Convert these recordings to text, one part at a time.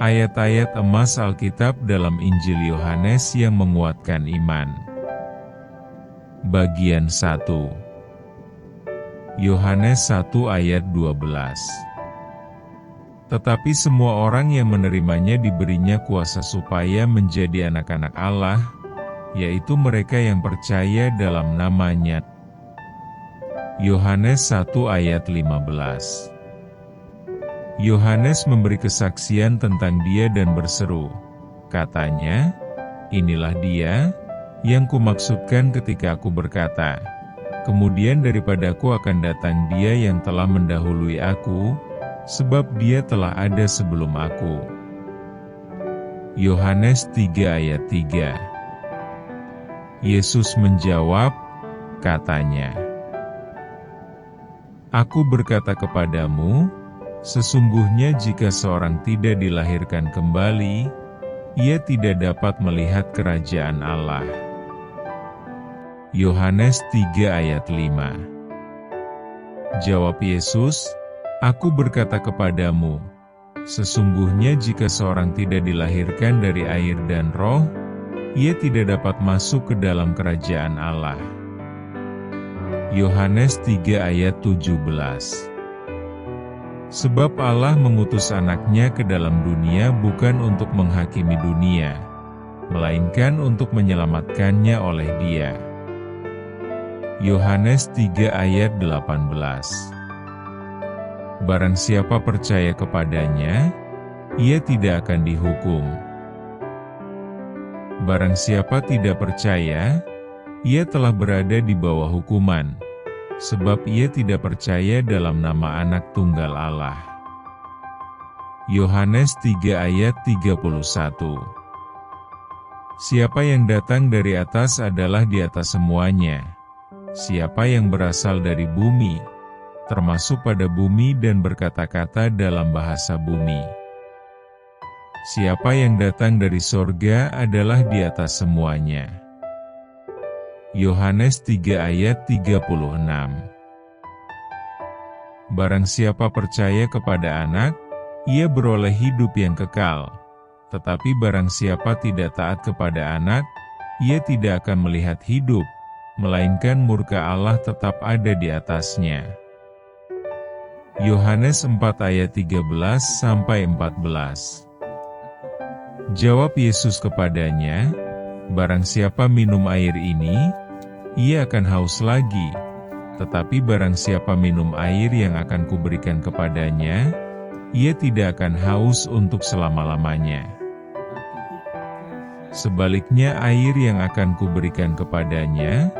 Ayat-ayat emas Alkitab dalam Injil Yohanes yang menguatkan iman. Bagian 1. Yohanes 1 ayat 12. Tetapi semua orang yang menerimanya diberinya kuasa supaya menjadi anak-anak Allah, yaitu mereka yang percaya dalam nama-Nya. Yohanes 1 ayat 15. Yohanes memberi kesaksian tentang dia dan berseru, katanya, "Inilah dia, yang kumaksudkan ketika aku berkata, kemudian daripadaku akan datang dia yang telah mendahului aku, sebab dia telah ada sebelum aku." Yohanes 3 ayat 3. Yesus menjawab, katanya, "Aku berkata kepadamu, sesungguhnya jika seorang tidak dilahirkan kembali, ia tidak dapat melihat kerajaan Allah." Yohanes 3 ayat 5. Jawab Yesus, "Aku berkata kepadamu, sesungguhnya jika seorang tidak dilahirkan dari air dan Roh, ia tidak dapat masuk ke dalam kerajaan Allah." Yohanes 3 ayat 17. Sebab Allah mengutus anaknya ke dalam dunia bukan untuk menghakimi dunia, melainkan untuk menyelamatkannya oleh Dia. Yohanes 3 ayat 18. Barang siapa percaya kepadanya, ia tidak akan dihukum. Barang siapa tidak percaya, ia telah berada di bawah hukuman, sebab ia tidak percaya dalam nama Anak Tunggal Allah. Yohanes 3 ayat 31. Siapa yang datang dari atas adalah di atas semuanya. Siapa yang berasal dari bumi, termasuk pada bumi dan berkata-kata dalam bahasa bumi. Siapa yang datang dari sorga adalah di atas semuanya. Yohanes 3 ayat 36. Barang siapa percaya kepada Anak, ia beroleh hidup yang kekal. Tetapi barang siapa tidak taat kepada Anak, ia tidak akan melihat hidup, melainkan murka Allah tetap ada di atasnya. Yohanes 4 ayat 13-14. Jawab Yesus kepadanya, "Barang siapa minum air ini, ia akan haus lagi. Tetapi barang siapa minum air yang akan kuberikan kepadanya, ia tidak akan haus untuk selama-lamanya. Sebaliknya air yang akan kuberikan kepadanya,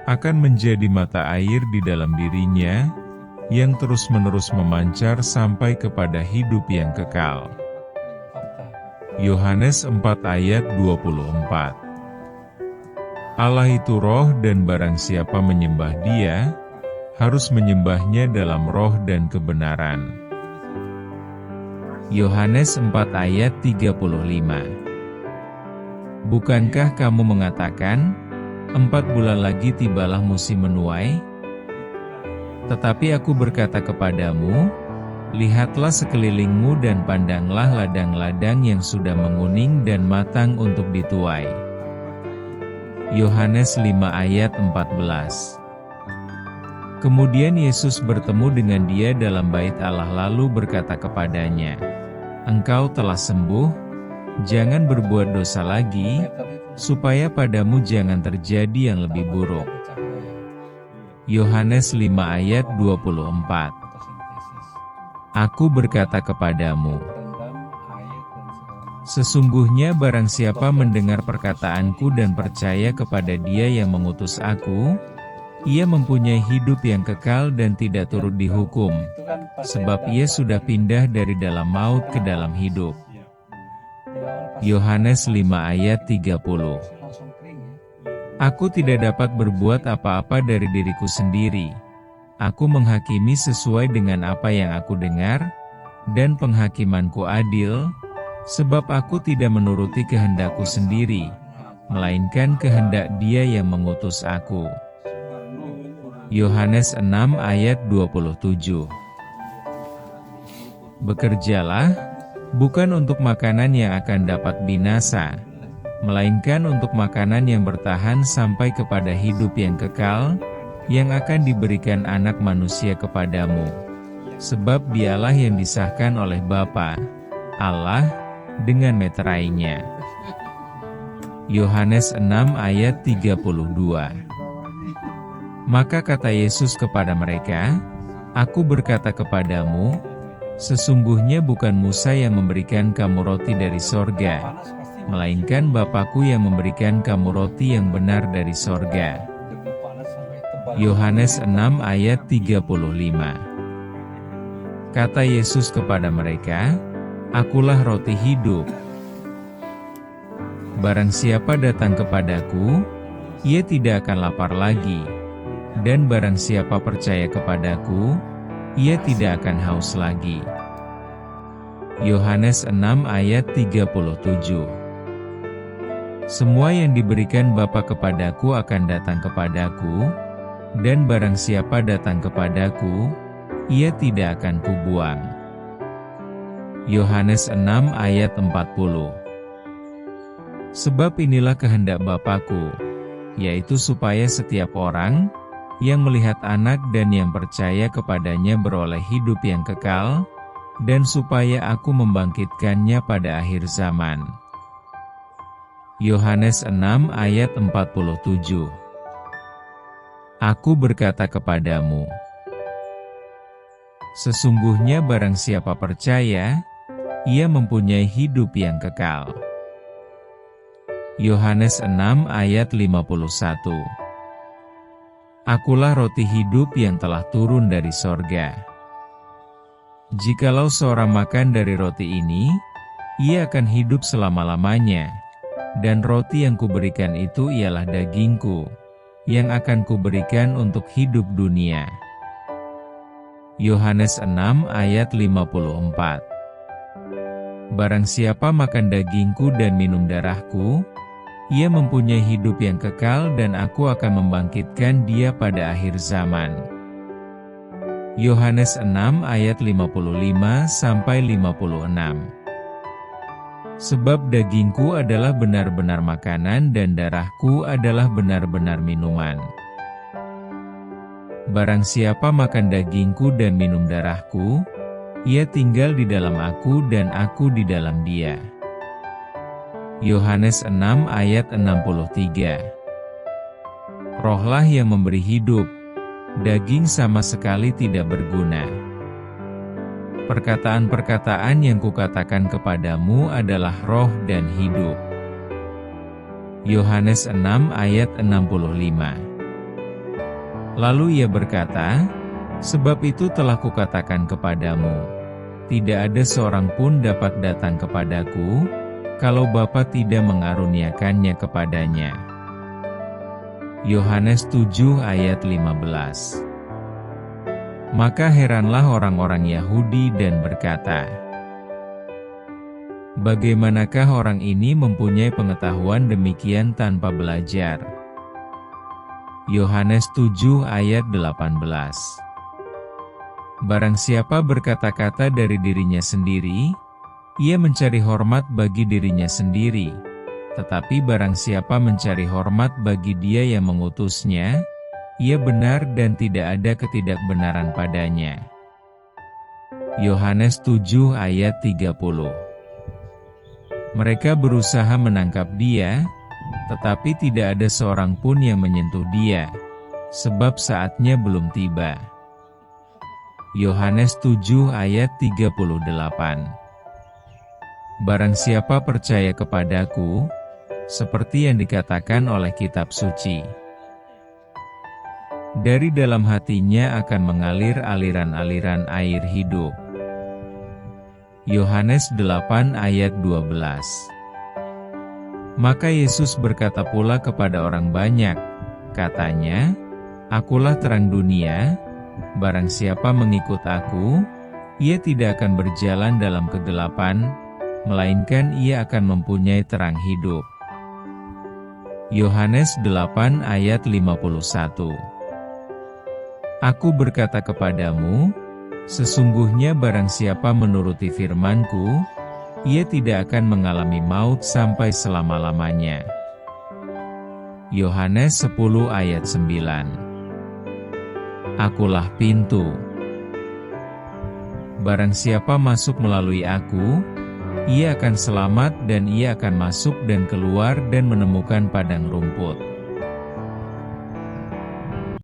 akan menjadi mata air di dalam dirinya, yang terus-menerus memancar sampai kepada hidup yang kekal." Yohanes 4 ayat 24. Allah itu roh dan barang siapa menyembah Dia, harus menyembahnya dalam roh dan kebenaran. Yohanes 4 ayat 35. Bukankah kamu mengatakan, 4 bulan lagi tibalah musim menuai? Tetapi aku berkata kepadamu, lihatlah sekelilingmu dan pandanglah ladang-ladang yang sudah menguning dan matang untuk dituai. Yohanes 5 ayat 14. Kemudian Yesus bertemu dengan dia dalam bait Allah lalu berkata kepadanya, "Engkau telah sembuh, jangan berbuat dosa lagi, supaya padamu jangan terjadi yang lebih buruk." Yohanes 5 ayat 24. Aku berkata kepadamu, sesungguhnya barang siapa mendengar perkataanku dan percaya kepada Dia yang mengutus aku, ia mempunyai hidup yang kekal dan tidak turut dihukum, sebab ia sudah pindah dari dalam maut ke dalam hidup. Yohanes 5 ayat 30. Aku tidak dapat berbuat apa-apa dari diriku sendiri. Aku menghakimi sesuai dengan apa yang aku dengar, dan penghakimanku adil, sebab aku tidak menuruti kehendakku sendiri, melainkan kehendak Dia yang mengutus aku. Yohanes 6 ayat 27. Bekerjalah, bukan untuk makanan yang akan dapat binasa, melainkan untuk makanan yang bertahan sampai kepada hidup yang kekal, yang akan diberikan Anak Manusia kepadamu. Sebab dialah yang disahkan oleh Bapa, Allah, dengan meterainya. Yohanes 6 ayat 32. Maka kata Yesus kepada mereka, Aku berkata kepadamu, sesungguhnya bukan Musa yang memberikan kamu roti dari sorga, melainkan Bapa-Ku yang memberikan kamu roti yang benar dari sorga. Yohanes 6 ayat 35. Kata Yesus kepada mereka, Akulah roti hidup. Barang siapa datang kepadaku, ia tidak akan lapar lagi. Dan barang siapa percaya kepadaku, ia tidak akan haus lagi. Yohanes 6 ayat 37. Semua yang diberikan Bapa kepadaku akan datang kepadaku, dan barang siapa datang kepadaku, ia tidak akan kubuang. Yohanes 6 ayat 40. Sebab inilah kehendak Bapa-Ku, yaitu supaya setiap orang yang melihat Anak dan yang percaya kepadanya beroleh hidup yang kekal, dan supaya Aku membangkitkannya pada akhir zaman. Yohanes 6 ayat 47. Aku berkata kepadamu, sesungguhnya barang siapa percaya, ia mempunyai hidup yang kekal. Yohanes 6 ayat 51. Akulah roti hidup yang telah turun dari sorga. Jikalau seorang makan dari roti ini, ia akan hidup selama-lamanya, dan roti yang kuberikan itu ialah dagingku, yang akan kuberikan untuk hidup dunia. Yohanes 6 ayat 54. Barang siapa makan dagingku dan minum darahku, ia mempunyai hidup yang kekal dan Aku akan membangkitkan dia pada akhir zaman. Yohanes 6 ayat 55-56. Sebab dagingku adalah benar-benar makanan dan darahku adalah benar-benar minuman. Barang siapa makan dagingku dan minum darahku, ia tinggal di dalam Aku dan Aku di dalam dia. Yohanes 6 ayat 63. Rohlah yang memberi hidup, daging sama sekali tidak berguna. Perkataan-perkataan yang kukatakan kepadamu adalah roh dan hidup. Yohanes 6 ayat 65. Lalu ia berkata, sebab itu telah kukatakan kepadamu, tidak ada seorang pun dapat datang kepadaku, kalau Bapa tidak mengaruniakannya kepadanya. Yohanes 7 ayat 15. Maka heranlah orang-orang Yahudi dan berkata, bagaimanakah orang ini mempunyai pengetahuan demikian tanpa belajar? Yohanes 7 ayat 18. Barang siapa berkata-kata dari dirinya sendiri, ia mencari hormat bagi dirinya sendiri, tetapi barang siapa mencari hormat bagi Dia yang mengutusnya, ia benar dan tidak ada ketidakbenaran padanya. Yohanes 7 ayat 30. Mereka berusaha menangkap Dia, tetapi tidak ada seorang pun yang menyentuh Dia, sebab saatnya belum tiba. Yohanes 7 ayat 38. Barang siapa percaya kepadaku, seperti yang dikatakan oleh kitab suci, dari dalam hatinya akan mengalir aliran-aliran air hidup. Yohanes 8 ayat 12. Maka Yesus berkata pula kepada orang banyak, katanya, Akulah terang dunia, barang siapa mengikut Aku, ia tidak akan berjalan dalam kegelapan, melainkan ia akan mempunyai terang hidup. Yohanes 8 ayat 51. Aku berkata kepadamu, sesungguhnya barang siapa menuruti firman-Ku, ia tidak akan mengalami maut sampai selama-lamanya. Yohanes 10 ayat 9. Akulah pintu. Barang siapa masuk melalui aku, ia akan selamat dan ia akan masuk dan keluar dan menemukan padang rumput.